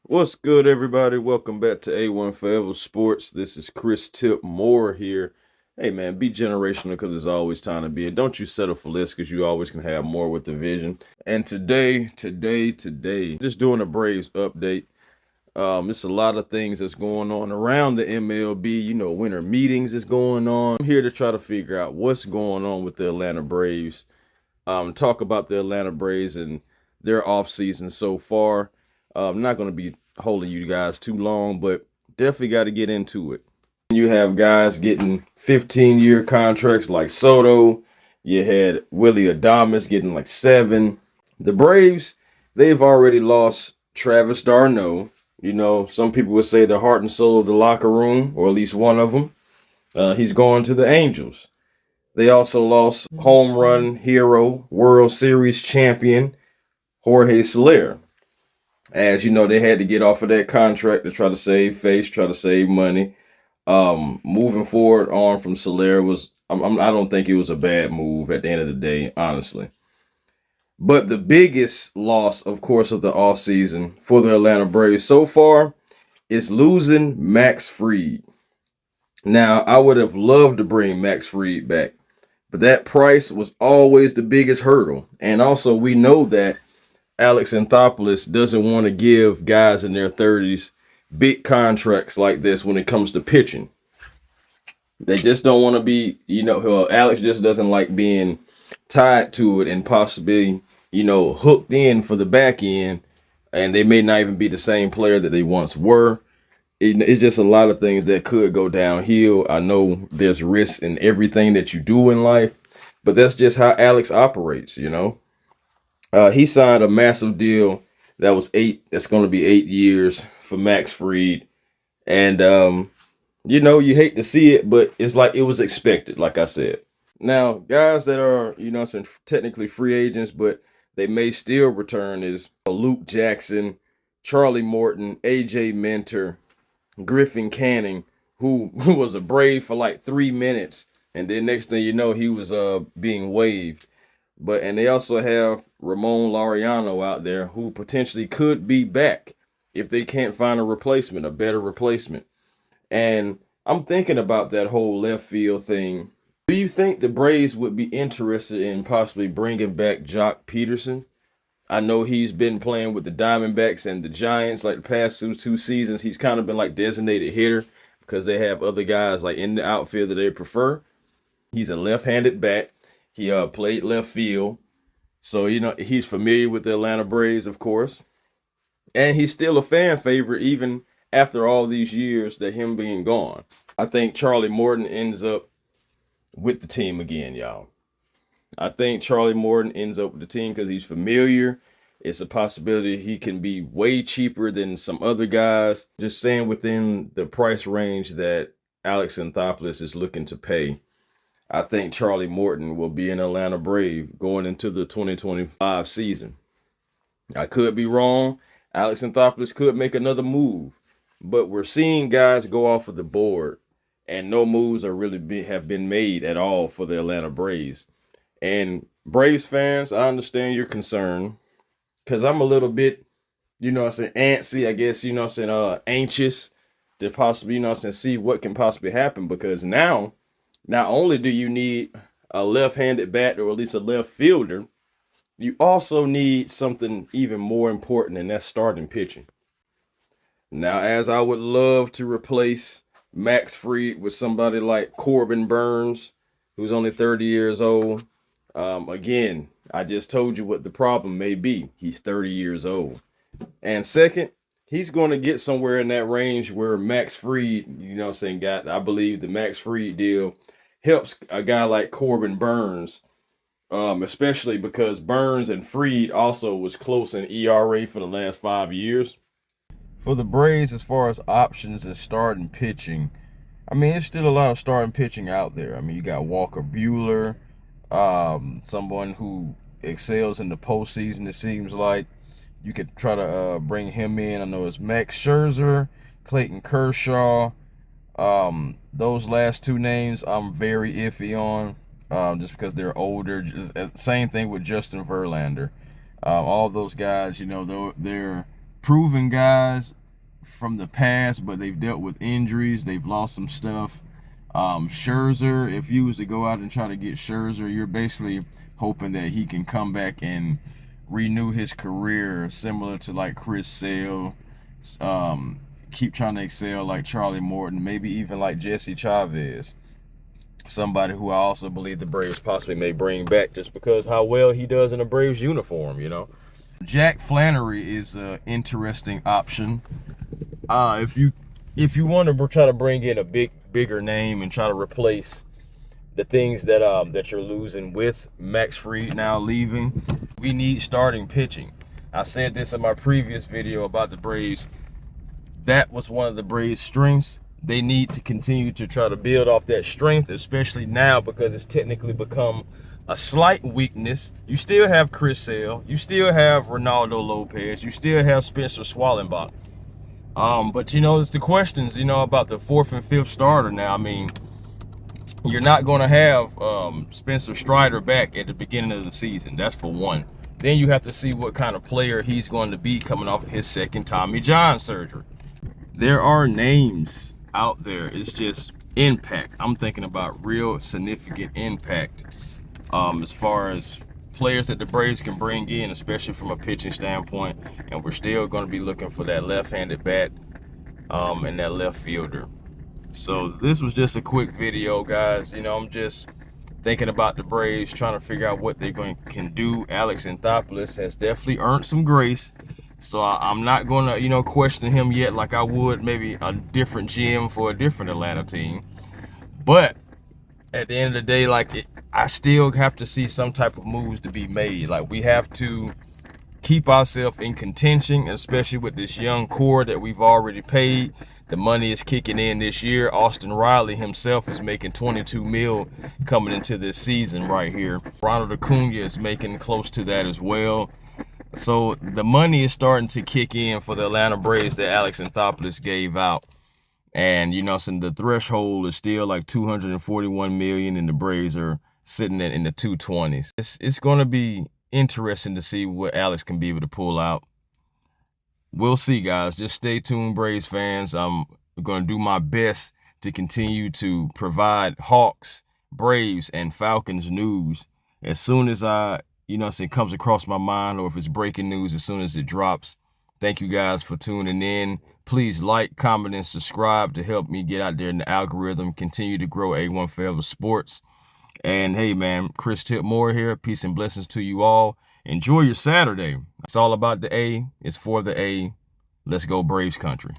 What's good, everybody? Welcome back to A1 Forever Sports. This is Chris Tip Moore here. Hey, man, be generational because there's always time to be. And don't you settle for less because you always can have more with the vision. And today, just doing a Braves update. It's a lot of things that's going on around the MLB. Winter meetings is going on. I'm here to try to figure out what's going on with the Atlanta Braves. Talk about the Atlanta Braves and their offseason so far. I'm not going to be holding you guys too long, but definitely got to get into it. You have guys getting 15-year contracts like Soto. You had Willie Adames getting like 7. The Braves, they've already lost Travis d'Arnaud. Some people would say the heart and soul of the locker room, or at least one of them. He's going to the Angels. They also lost home run hero, World Series champion, Jorge Soler. As you know, they had to get off of that contract to try to save face, try to save money. Moving forward on from Soler I don't think it was a bad move at the end of the day, honestly. But the biggest loss, of course, of the offseason for the Atlanta Braves so far is losing Max Fried. Now, I would have loved to bring Max Fried back, but that price was always the biggest hurdle. And also, we know that Alex Anthopoulos doesn't want to give guys in their 30s big contracts like this when it comes to pitching. They just don't want to be, Alex just doesn't like being tied to it and possibly, hooked in for the back end, and they may not even be the same player that they once were. It's just a lot of things that could go downhill. I know there's risks in everything that you do in life, but that's just how Alex operates. He signed a massive deal that was that's going to be 8 years for Max Fried. And, you hate to see it, but it's like it was expected, like I said. Now, guys that are, technically free agents, but they may still return is Luke Jackson, Charlie Morton, AJ Minter, Griffin Canning, who was a Brave for like 3 minutes. And then next thing you know, he was being waived. And they also have Ramon Laureano out there who potentially could be back if they can't find a better replacement. And I'm thinking about that whole left field thing. Do you think the Braves would be interested in possibly bringing back Jock Peterson? I know he's been playing with the Diamondbacks and the Giants like the past two seasons. He's kind of been like designated hitter because they have other guys like in the outfield that they prefer. He's a left-handed bat. He played left field. So, he's familiar with the Atlanta Braves, of course. And he's still a fan favorite even after all these years that him being gone. I think Charlie Morton ends up with the team again, y'all. I think Charlie Morton ends up with the team because he's familiar. It's a possibility he can be way cheaper than some other guys. Just staying within the price range that Alex Anthopoulos is looking to pay. I think Charlie Morton will be an Atlanta Brave going into the 2025 season. I could be wrong. Alex Anthopoulos could make another move. But we're seeing guys go off of the board, and no moves have been made at all for the Atlanta Braves. And Braves fans, I understand your concern because I'm a little bit, antsy, I guess, anxious to possibly, see what can possibly happen because now, not only do you need a left-handed bat or at least a left fielder, you also need something even more important, and that's starting pitching. Now, as I would love to replace Max Fried with somebody like Corbin Burns, who's only 30 years old, again, I just told you what the problem may be. He's 30 years old. And second, he's going to get somewhere in that range where Max Fried, I believe the Max Fried deal helps a guy like Corbin Burns, especially because Burns and Fried also was close in ERA for the last 5 years. For the Braves, as far as options as starting pitching, I mean, there's still a lot of starting pitching out there. I mean, you got Walker Buehler, someone who excels in the postseason, it seems like. You could try to bring him in. I know it's Max Scherzer, Clayton Kershaw. Those last two names I'm very iffy on, just because they're older. Same thing with Justin Verlander. All those guys, they're proven guys from the past, but they've dealt with injuries. They've lost some stuff. Scherzer, if you was to go out and try to get Scherzer, you're basically hoping that he can come back and renew his career similar to like Chris Sale, keep trying to excel like Charlie Morton, maybe even like Jesse Chavez, somebody who I also believe the Braves possibly may bring back just because how well he does in a Braves uniform, you know. Jack Flannery is an interesting option. If you want to try to bring in a bigger name and try to replace the things that you're losing with Max Fried now leaving, we need starting pitching. I said this in my previous video about the Braves. That was one of the Braves' strengths. They need to continue to try to build off that strength, especially now because it's technically become a slight weakness. You still have Chris Sale, you still have Ronaldo Lopez, you still have Spencer Swallenbach. But you know, it's the questions, you know, about the 4th and 5th starter now. I mean, you're not going to have Spencer Strider back at the beginning of the season. That's for one. Then you have to see what kind of player he's going to be coming off of his second Tommy John surgery. There are names out there. It's just impact. I'm thinking about real significant impact as far as players that the Braves can bring in, especially from a pitching standpoint. And we're still going to be looking for that left-handed bat and that left fielder. So this was just a quick video, guys. You know, I'm just thinking about the Braves, trying to figure out what they can do. Alex Anthopoulos has definitely earned some grace. So I'm not going to, you know, question him yet like I would maybe a different GM for a different Atlanta team. But at the end of the day, like, I still have to see some type of moves to be made. Like, we have to keep ourselves in contention, especially with this young core that we've already paid. The money is kicking in this year. Austin Riley himself is making $22 million coming into this season right here. Ronald Acuna is making close to that as well. So the money is starting to kick in for the Atlanta Braves that Alex Anthopoulos gave out. And, you know, so the threshold is still like $241 million, and the Braves are sitting in the 220s. It's going to be interesting to see what Alex can be able to pull out. We'll see, guys. Just stay tuned, Braves fans. I'm going to do my best to continue to provide Hawks, Braves, and Falcons news as soon as it comes across my mind, or if it's breaking news as soon as it drops. Thank you guys for tuning in. Please like, comment, and subscribe to help me get out there in the algorithm, continue to grow A1 Forever Sports. And hey, man, Chris Moore here. Peace and blessings to you all. Enjoy your Saturday. It's all about the A. It's for the A. Let's go Braves country.